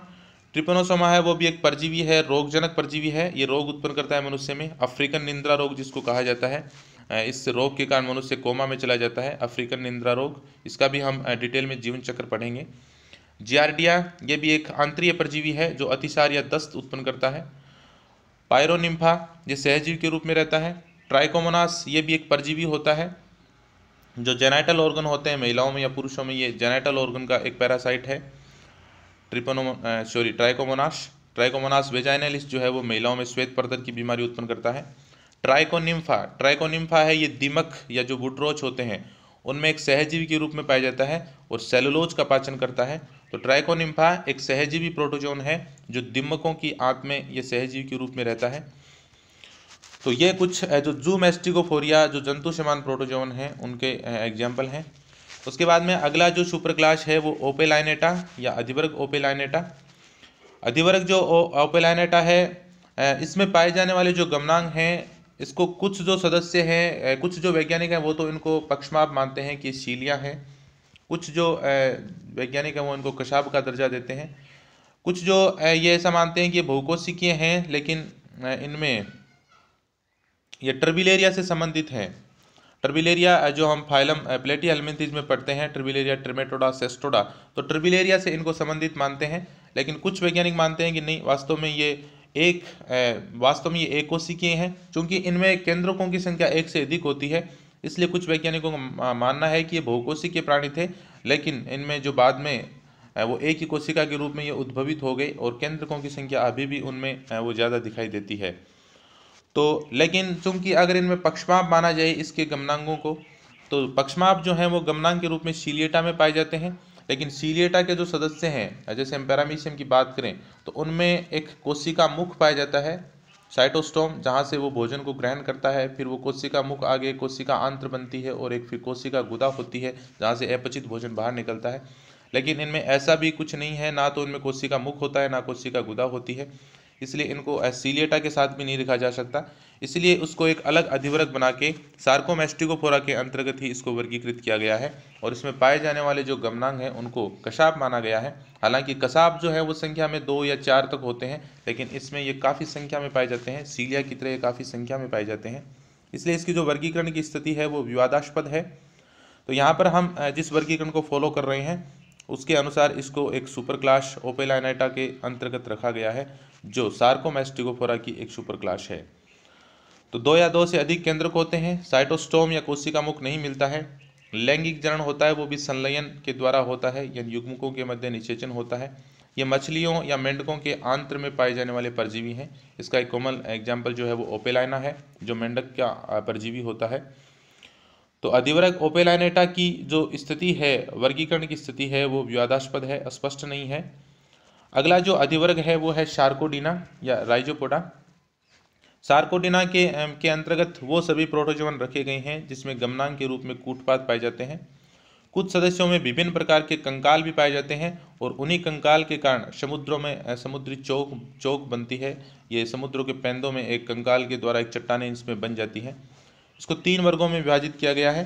ट्रिपेनोसोमा है वो भी एक परजीवी है, रोगजनक परजीवी है, ये रोग उत्पन्न करता है मनुष्य में। अफ्रीकन निंद्रा रोग जिसको कहा जाता है, इस रोग के कारण मनुष्य कोमा में चला जाता है, अफ्रीकन निंद्रा रोग, इसका भी हम डिटेल में जीवन चक्र पढ़ेंगे। जियार्डिया, ये भी एक आंतरीय परजीवी है जो अतिसार या दस्त उत्पन्न करता है। पायरोनिम्फा, ये सहजीवी के रूप में रहता है। ट्राइकोमोनास, ये भी एक परजीवी होता है जो जेनाइटल ऑर्गन होते हैं महिलाओं में या पुरुषों में, ये जेनाइटल ऑर्गन का एक पैरासाइट है। ट्राइकोमोनास, ट्राइकोमोनास वेजाइनलिस जो है वो महिलाओं में श्वेत पर्दर की बीमारी उत्पन्न करता है। ट्राइकोनिम्फा, ट्राइकोनिम्फा है ये दीमक या जो वुडरोच होते हैं उनमें एक सहजीवी के रूप में पाया जाता है और सेलुलोज का पाचन करता है। तो ट्राइकोनिम्फा एक सहजीवी प्रोटोजोन है जो दीमकों की आंत में ये सहजीवी के रूप में रहता है। तो ये कुछ जो जूमेस्टिगोफोरिया जो जंतु समान प्रोटोजोन हैं उनके एग्जाम्पल हैं। उसके बाद में अगला जो सुपर क्लास है वो ओपेलाइनेटा या अधिवर्ग ओपेलाइनेटा। अधिवर्ग जो ओपेलाइनेटा है इसमें पाए जाने वाले जो गमनांग हैं इसको कुछ जो सदस्य हैं कुछ जो वैज्ञानिक हैं वो तो इनको पक्षमाप मानते हैं कि सीलिया हैं, कुछ जो वैज्ञानिक हैं वो इनको कशाभ का दर्जा देते हैं, कुछ जो ये ऐसा मानते हैं कि ये बहुकोशिकीय हैं, लेकिन इनमें ये टर्बिलेरिया से संबंधित है। टर्बिलेरिया जो हम फाइलम प्लेटीहेल्मिन्थीज में पढ़ते हैं, टर्बिलेरिया ट्रेमेटोडा सेस्टोडा, तो टर्बिलेरिया से इनको संबंधित मानते हैं। लेकिन कुछ वैज्ञानिक मानते हैं कि नहीं, वास्तव में ये एक कोशिकीय हैं। चूंकि इनमें केंद्रकों की संख्या एक से अधिक होती है, इसलिए कुछ वैज्ञानिकों का मानना है कि ये बहुकोशिकीय प्राणी थे, लेकिन इनमें जो बाद में वो एक ही कोशिका के रूप में ये उद्भवित हो गए और केंद्रकों की संख्या अभी भी उनमें वो ज़्यादा दिखाई देती है। तो लेकिन चूंकि अगर इनमें पक्षमाप माना जाए इसके गमनांगों को, तो पक्षमाप जो हैं वो गमनांग के रूप में सीलिएटा में पाए जाते हैं। लेकिन सीलिएटा के जो सदस्य हैं, जैसे हम पैरामीशियम की बात करें तो उनमें एक कोशिका मुख पाया जाता है, साइटोस्टोम, जहाँ से वो भोजन को ग्रहण करता है। फिर वो कोशिका मुख आगे कोशिका आंत्र बनती है और एक फिर कोशिका गुदा होती है जहाँ से अपचित भोजन बाहर निकलता है। लेकिन इनमें ऐसा भी कुछ नहीं है, ना तो इनमें कोशिका मुख होता है ना कोशिका गुदा होती है। इसलिए इनको सीलिएटा के साथ भी नहीं लिखा जा सकता, इसलिए उसको एक अलग अधिवर्ग बना के सार्कोमेस्टिकोफोरा के अंतर्गत ही इसको वर्गीकृत किया गया है। और इसमें पाए जाने वाले जो गमनांग हैं उनको कशाप माना गया है। हालांकि कसाब जो है वो संख्या में 2 या 4 तक होते हैं, लेकिन इसमें ये काफ़ी संख्या में पाए जाते हैं, सीलिया की तरह काफ़ी संख्या में पाए जाते हैं, इसलिए इसकी जो वर्गीकरण की स्थिति है वो विवादास्पद है। तो यहाँ पर हम जिस वर्गीकरण को फॉलो कर रहे हैं उसके अनुसार इसको एक सुपर क्लास ओपेलाइनेटा के अंतर्गत रखा गया है, जो सार्कोमेस्टिकोफोरा की एक सुपर क्लास है। तो 2 या 2 से अधिक केंद्रक होते हैं, साइटोस्टोम या कोशिका मुख नहीं मिलता है, लैंगिक जनन होता है वो भी संलयन के द्वारा होता है, यानी युग्मकों के मध्य निषेचन होता है। ये मछलियों या मेंढकों के आंत्र में पाए जाने वाले परजीवी हैं। इसका एक कॉमन एग्जाम्पल जो है वो ओपेलाइना है, जो मेंढक का परजीवी होता है। तो अधिवर्ग ओपेलाइनेटा की जो स्थिति है, वर्गीकरण की स्थिति है, वो विवादास्पद है, स्पष्ट नहीं है। अगला जो अधिवर्ग है वो है शार्कोडीना या राइजोपोडा। सार्कोडीना के अंतर्गत वो सभी प्रोटोजोवन रखे गए हैं जिसमें गमनांग के रूप में कूटपाद पाए जाते हैं। कुछ सदस्यों में विभिन्न प्रकार के कंकाल भी पाए जाते हैं और उन्हीं कंकाल के कारण समुद्रों में समुद्री चौक बनती है। ये समुद्रों के पेंदों में एक कंकाल के द्वारा एक चट्टानें इसमें बन जाती हैं। इसको 3 वर्गों में विभाजित किया गया है।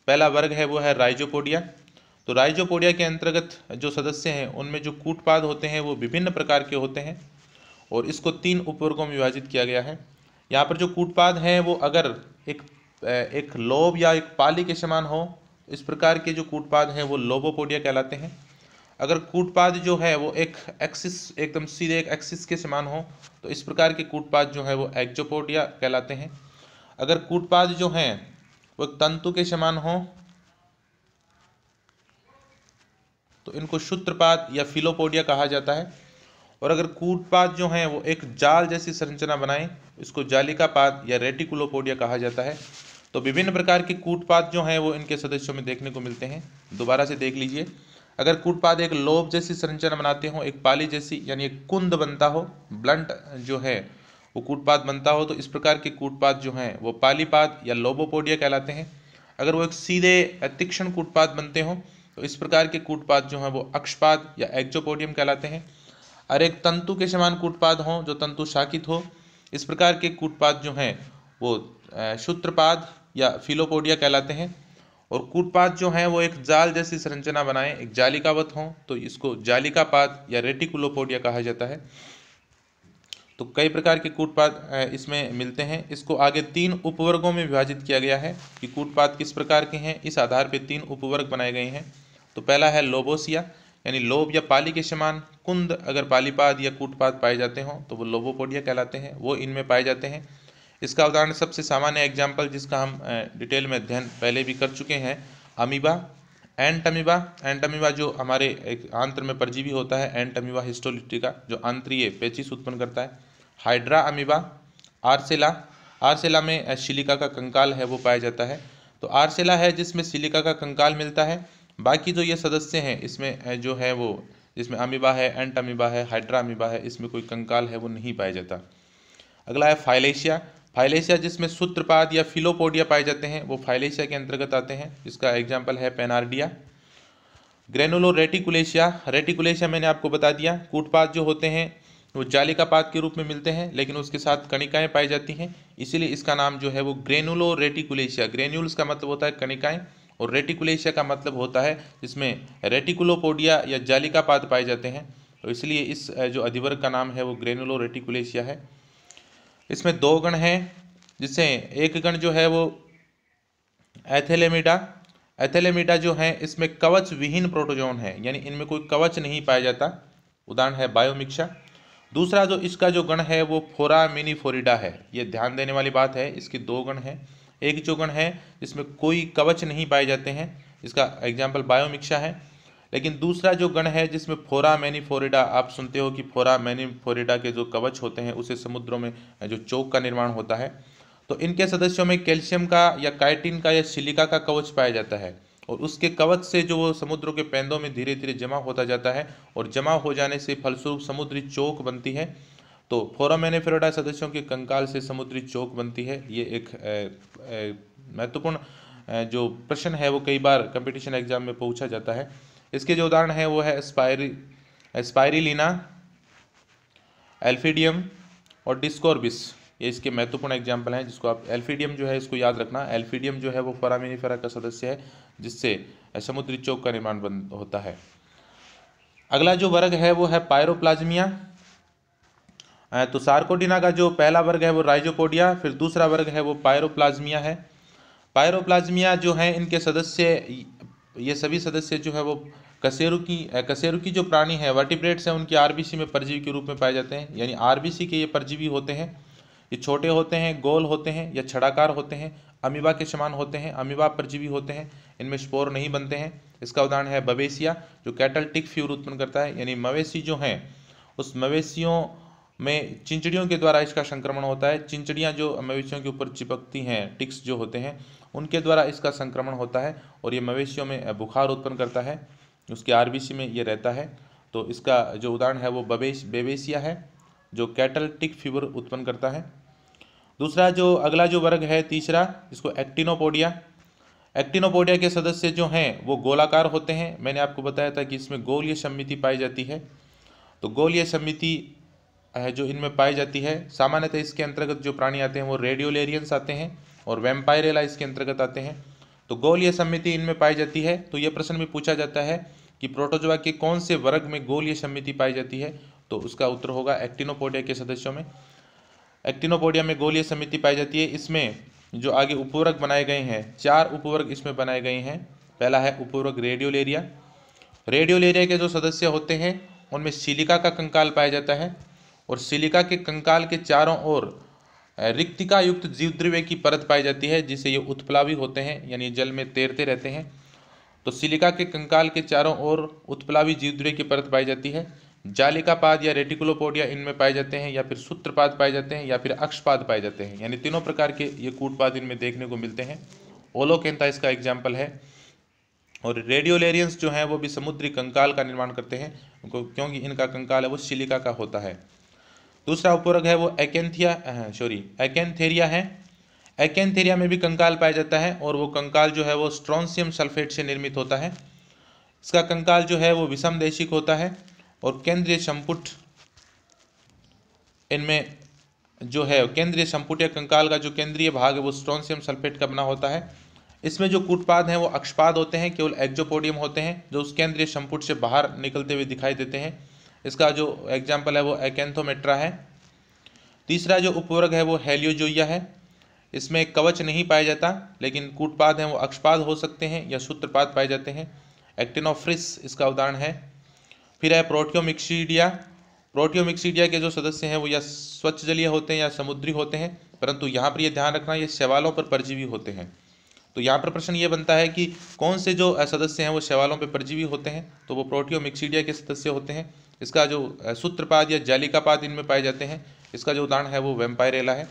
पहला वर्ग है वो है राइजोपोडिया। तो राइजोपोडिया के अंतर्गत जो सदस्य हैं उनमें जो कूटपाद होते हैं वो विभिन्न प्रकार के होते हैं और इसको 3 उपवर्गों में विभाजित किया गया है। यहाँ पर जो कूटपाद हैं वो अगर एक लोब या एक पाली के समान हो, इस प्रकार के जो कूटपाद हैं वो लोबोपोडिया कहलाते हैं। अगर कूटपाद जो है वो एक एक्सिस, एकदम सीधे एक एक्सिस के समान हो, तो इस प्रकार के कूटपाद जो है वो एक्जोपोडिया कहलाते हैं। अगर कूटपाद जो हैं वो एक तंतु के समान हो तो इनको सूत्रपाद या फिलोपोडिया कहा जाता है। और अगर कूटपाद जो हैं वो एक जाल जैसी संरचना बनाएं, इसको जालिकापाद या रेटिकुलोपोडिया कहा जाता है। तो विभिन्न प्रकार के कूटपाद जो हैं वो इनके सदस्यों में देखने को मिलते हैं। दोबारा से देख लीजिए, अगर कूटपाद एक लोब जैसी संरचना बनाते हो, एक पाली जैसी यानी एक कुंद बनता हो, ब्लंट जो है वो कूटपाद बनता हो, तो इस प्रकार के कूटपाद जो हैं वो पालीपाद या लोबोपोडिया कहलाते हैं। अगर वो एक सीधे तीक्ष्ण कूटपाद बनते हो तो इस प्रकार के कूटपाद जो हैं वो अक्षपाद या एक्जोपोडियम कहलाते हैं। और एक तंतु के समान कूटपाद हों जो तंतु शाकित हो, इस प्रकार के कूटपाद जो हैं वो सूत्रपाद या फिलोपोडिया कहलाते हैं। और कूटपाद जो हैं वो एक जाल जैसी संरचना बनाएं, एक जालिकावत हों, तो इसको जालिकापाद या रेटिकुलोपोडिया कहा जाता है। तो कई प्रकार के कूटपाद इसमें मिलते हैं। इसको आगे 3 उपवर्गों में विभाजित किया गया है कि कूटपाद किस प्रकार के हैं। इस आधार पर 3 उपवर्ग बनाए गए हैं। तो पहला है लोबोसिया, यानी लोब या पाली के समान कुंद अगर पालीपाद या कूटपाद पाए जाते हों तो वो लोबोपोडिया कहलाते हैं, वो इनमें पाए जाते हैं। इसका उदाहरण सबसे सामान्य एग्जाम्पल जिसका हम डिटेल में अध्ययन पहले भी कर चुके हैं, अमीबा, एंटमीबा। एंटमीबा जो हमारे एक आंत्र में परजीवी होता है, एंटमीबा हिस्टोलिटिका, जो आंत्रीय पेचिश उत्पन्न करता है। हाइड्रा अमीबा, आर्सेला, आर्सेला में सिलिका का कंकाल है वो पाया जाता है। तो आर्सेला है जिसमें सिलिका का कंकाल मिलता है। बाकी जो ये सदस्य हैं इसमें जो है वो, जिसमें अमीबा है, एंट अमीबा है, हाइड्रा अमीबा है, इसमें कोई कंकाल है वो नहीं पाया जाता। अगला है फाइलेशिया। फाइलेशिया जिसमें सूत्रपाद या फिलोपोडिया पाए जाते हैं वो फाइलेशिया के अंतर्गत आते हैं। इसका एग्जाम्पल है पेनार्डिया। ग्रेनुलो रेटिकुलेशिया, रेटिकुलेशिया मैंने आपको बता दिया, कूटपाद जो होते हैं वो जालिकापाद के रूप में मिलते हैं लेकिन उसके साथ कणिकाएं पाई जाती हैं, इसीलिए इसका नाम जो है वो ग्रेनुलो रेटिकुलेशिया। ग्रेन्यूल्स का मतलब होता है कणिकाएं और रेटिकुलेशिया का मतलब होता है जिसमें रेटिकुलोपोडिया या जालिकापाद पाए जाते हैं, तो इसलिए इस जो अधिवर्ग का नाम है वो ग्रेनुलो रेटिकुलेशिया है। इसमें 2 गण हैं, जिससे एक गण जो है वो एथेलेमिडा। एथेलेमिडा जो है इसमें कवच विहीन प्रोटोजोन है, यानी इनमें कोई कवच नहीं पाया जाता, उदाहरण है बायोमिक्सा। दूसरा जो इसका जो गण है वो फोरामिनीफोरिडा है। ये ध्यान देने वाली बात है, इसकी 2 गण हैं। एक जो गण है जिसमें कोई कवच नहीं पाए जाते हैं, इसका एग्जाम्पल बायोमिक्सा है। लेकिन दूसरा जो गण है जिसमें फोरामेनिफोरिडा, आप सुनते हो कि फोरामेनिफोरिडा के जो कवच होते हैं उसे समुद्रों में जो चोक का निर्माण होता है, तो इनके सदस्यों में कैल्शियम का या काइटिन का या सिलिका का कवच पाया जाता है और उसके कवच से जो वो समुद्रों के पेंदों में धीरे धीरे जमा होता जाता है और जमा हो जाने से फलस्वरूप समुद्री चोक बनती है। तो फोरामेनिफेरेडा सदस्यों के कंकाल से समुद्री चोक बनती है। ये एक महत्वपूर्ण जो प्रश्न है वो कई बार कंपटीशन एग्जाम में पूछा जाता है। इसके जो उदाहरण है वो है स्पाइरिलीना, एल्फीडियम और डिस्कोर्बिस, ये इसके महत्वपूर्ण एग्जाम्पल हैं जिसको आप, एल्फीडियम जो है इसको याद रखना, एल्फीडियम जो है वो फोरामिनिफेरा का सदस्य है जिससे समुद्री चौक का निर्माण बंद होता है। अगला जो वर्ग है वो है पायरोप्लाज्मिया। तो सार्कोडिना का जो पहला वर्ग है वो राइजोपोडिया, फिर दूसरा वर्ग है वो पायरोप्लाज्मिया है। पायरोप्लाज्मिया जो है इनके सदस्य, ये सभी सदस्य जो है वो कशेरुकी जो प्राणी है वर्टिब्रेट्स हैं उनकी आरबीसी में परजीवी के रूप में पाए जाते हैं। यानी आरबीसी के ये परजीवी होते हैं, ये छोटे होते हैं, गोल होते हैं या छड़ाकार होते हैं, अमीबा के समान होते हैं, अमीबा परजीवी होते हैं, इनमें स्पोर नहीं बनते हैं। इसका उदाहरण है बवेसिया जो कैटल टिक फीवर उत्पन्न करता है। यानी मवेशी जो हैं उस मवेशियों में चिंचड़ियों के द्वारा इसका संक्रमण होता है। चिंचड़ियाँ जो मवेशियों के ऊपर चिपकती हैं, टिक्स जो होते हैं, उनके द्वारा इसका संक्रमण होता है और ये मवेशियों में बुखार उत्पन्न करता है, उसके आरबीसी में ये रहता है। तो इसका जो उदाहरण है वो बेवेसिया है जो कैटल टिक फीवर उत्पन्न करता है। दूसरा जो अगला जो वर्ग है तीसरा, इसको एक्टिनोपोडिया। एक्टिनोपोडिया के सदस्य जो हैं वो गोलाकार होते हैं। मैंने आपको बताया था कि इसमें गोलीय सममिति पाई जाती है। तो गोलीय सममिति है जो इनमें पाई जाती है। सामान्यतः इसके अंतर्गत जो प्राणी आते हैं वो रेडियोलेरियंस आते हैं और वैम्पायरेला इसके अंतर्गत आते हैं। तो गोलीय सममिति इनमें पाई जाती है। तो यह प्रश्न भी पूछा जाता है कि प्रोटोजोआ के कौन से वर्ग में गोलीय सममिति पाई जाती है, तो उसका उत्तर होगा एक्टिनोपोडिया के सदस्यों में। एक्टिनोपोडिया में गोलीय समिति पाई जाती है। इसमें जो आगे उपवर्ग बनाए गए हैं, 4 उपवर्ग इसमें बनाए गए हैं। पहला है उपवर्ग रेडियोलेरिया। रेडियोलेरिया के जो सदस्य होते हैं उनमें सिलिका का कंकाल पाया जाता है और सिलिका के कंकाल के चारों ओर रिक्तिका युक्त जीवद्रव्य की परत पाई जाती है जिससे ये उत्प्लावी होते हैं, यानी जल में तैरते रहते हैं। तो सिलिका के कंकाल के चारों ओर उत्प्लावी जीवद्रव्य की परत पाई जाती है। जालिकापाद या रेटिकुलोपोडिया इनमें पाए जाते हैं, या फिर सूत्रपाद पाए जाते हैं, या फिर अक्षपाद पाए जाते हैं। यानी तीनों प्रकार के ये कूटपाद इनमें देखने को मिलते हैं। ओलोकेंथा इसका एग्जाम्पल है। और रेडियोलेरियंस जो हैं वो भी समुद्री कंकाल का निर्माण करते हैं क्योंकि इनका कंकाल है वो सिलिका का होता है। दूसरा उपवर्ग है वो एक्एंथेरिया है। एक्एंथेरिया में भी कंकाल पाया जाता है और वो कंकाल जो है वो स्ट्रोंशियम सल्फेट से निर्मित होता है। इसका कंकाल जो है वो विषमदेशिक होता है और केंद्रीय संपुट, इनमें जो है केंद्रीय संपुट या कंकाल का जो केंद्रीय भाग है वो स्ट्रोंशियम सल्फेट का बना होता है। इसमें जो कूटपाद हैं वो अक्षपाद होते हैं, केवल एक्जोपोडियम होते हैं जो उस केंद्रीय संपुट से बाहर निकलते हुए दिखाई देते हैं। इसका जो एग्जाम्पल है वो एक्एंथोमेट्रा है। तीसरा जो उपवर्ग है वो हेलियोजोइया है। इसमें कवच नहीं पाया जाता लेकिन कूटपाद हैं वो अक्षपाद हो सकते हैं या सूत्रपाद पाए जाते हैं। एक्टिनोफ्रिस इसका उदाहरण है। फिर है प्रोटियोमिक्सीडिया। प्रोटियोमिक्सीडिया के जो सदस्य हैं वो या स्वच्छ जलीय होते हैं या समुद्री होते हैं, परंतु यहाँ पर ये ध्यान रखना ये शैवालों पर परजीवी होते हैं। तो यहाँ पर प्रश्न ये बनता है कि कौन से जो सदस्य हैं वो शैवालों पर परजीवी होते हैं, तो वो प्रोटियोमिक्सीडिया के सदस्य होते हैं। इसका जो सूत्रपाद या जालिकापाद इनमें पाए जाते हैं। इसका जो उदाहरण है वो वैम्पायरेला है।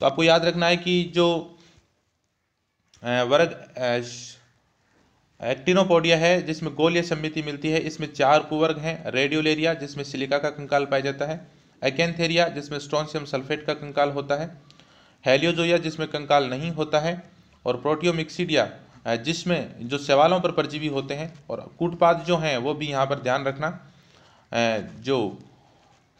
तो आपको याद रखना है कि जो वर्ग एक्टिनोपोडिया है जिसमें गोलीय सममिति मिलती है, इसमें 4 उपवर्ग हैं। रेडियोलेरिया जिसमें सिलिका का कंकाल पाया जाता है, एक्एंथेरिया जिसमें स्ट्रोंशियम सल्फेट का कंकाल होता है, हेलियोजोइया जिसमें कंकाल नहीं होता है, और प्रोटियोमिक्सीडिया जिसमें जो शैवालों पर परजीवी होते हैं। और कूटपाद जो हैं वो भी यहाँ पर ध्यान रखना, जो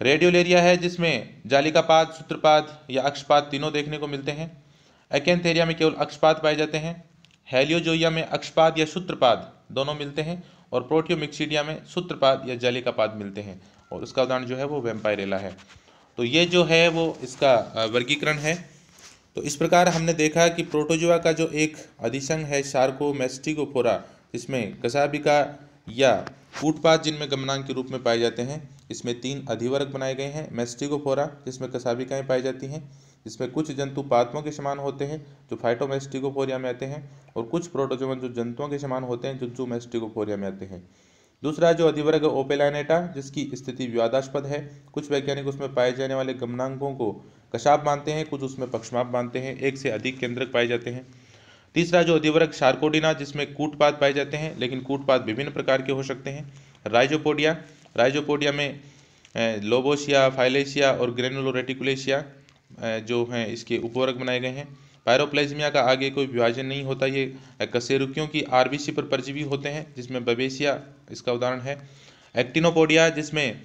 रेडियोलेरिया है जिसमें जालिकापाद, सूत्रपाद या अक्षपाद तीनों देखने को मिलते हैं। एक्एंथेरिया में केवल अक्षपाद पाए जाते हैं। हेलियोजोइया में अक्षपाद या सूत्रपाद दोनों मिलते हैं और प्रोटियोमिक्सीडिया में सूत्रपाद या जालिकापाद मिलते हैं और उसका उदाहरण जो है वो वैम्पायरेला है। तो ये जो है वो इसका वर्गीकरण है। तो इस प्रकार हमने देखा कि प्रोटोजोआ का जो एक अधिसंघ है शार्कोमेस्टिगोफोरा, इसमें कशाभिका या कूटपाद जिनमें गमनांक के रूप में पाए जाते हैं, इसमें 3 अधिवर्ग बनाए गए हैं। मेस्टिगोफोरा जिसमें कशाभिकाएँ पाई जाती हैं, जिसमें कुछ जंतु पादपों के समान होते हैं जो फाइटोमेस्टिगोफोरिया में आते हैं, और कुछ प्रोटोजोवन जो जंतुओं के समान होते हैं जो जूमेस्टिगोफोरिया में आते हैं। दूसरा जो अधिवर्ग ओपेलानेटा जिसकी स्थिति विवादास्पद है। कुछ वैज्ञानिक उसमें पाए जाने वाले गमनांकों को कशाप मानते हैं, कुछ उसमें पक्षमाप मानते हैं, 1 से अधिक केंद्रक पाए जाते हैं। तीसरा जो अधिवर्ग शार्कोडिना जिसमें कूटपाद पाए जाते हैं लेकिन कूटपाद विभिन्न प्रकार के हो सकते हैं। राइजोपोडिया में लोबोसिया, फाइलेशिया और ग्रेनुलोरेटिकुलेशिया जो हैं इसके उपवर्ग बनाए गए हैं। पायरोप्लाज्मिया का आगे कोई विभाजन नहीं होता, ये कशेरुकियों की आरबीसी पर परजीवी होते हैं जिसमें बवेसिया इसका उदाहरण है। एक्टिनोपोडिया जिसमें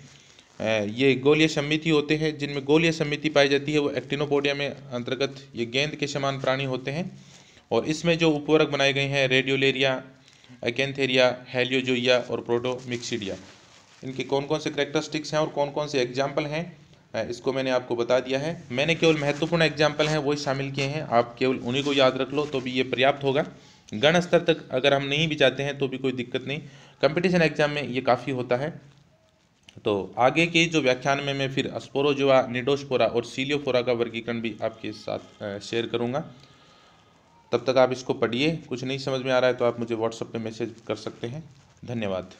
ये गोलीय समिति होते हैं। जिनमें गोलीय समिति पाई जाती है वो एक्टिनोपोडिया में अंतर्गत ये गेंद के समान प्राणी होते हैं। और इसमें जो उपवर्ग बनाए गए हैं रेडियोलेरिया, एकेंथेरिया, हेलियोजोइया और प्रोटोमिक्सिडिया, इनके कौन कौन से कैरेक्टरिस्टिक्स हैं और कौन कौन से एग्जाम्पल हैं इसको मैंने आपको बता दिया है। मैंने केवल महत्वपूर्ण एग्जाम्पल हैं वही शामिल किए हैं, आप केवल उन्हीं को याद रख लो तो भी ये पर्याप्त होगा। गण स्तर तक अगर हम नहीं भी जाते हैं तो भी कोई दिक्कत नहीं, कंपटीशन एग्जाम में ये काफ़ी होता है। तो आगे के जो व्याख्यान में मैं फिर स्पोरोजोआ, निडोस्पोरा और सीलियोफोरा का वर्गीकरण भी आपके साथ शेयर करूंगा। तब तक आप इसको पढ़िए। कुछ नहीं समझ में आ रहा है तो आप मुझे व्हाट्सएप पे मैसेज कर सकते हैं। धन्यवाद।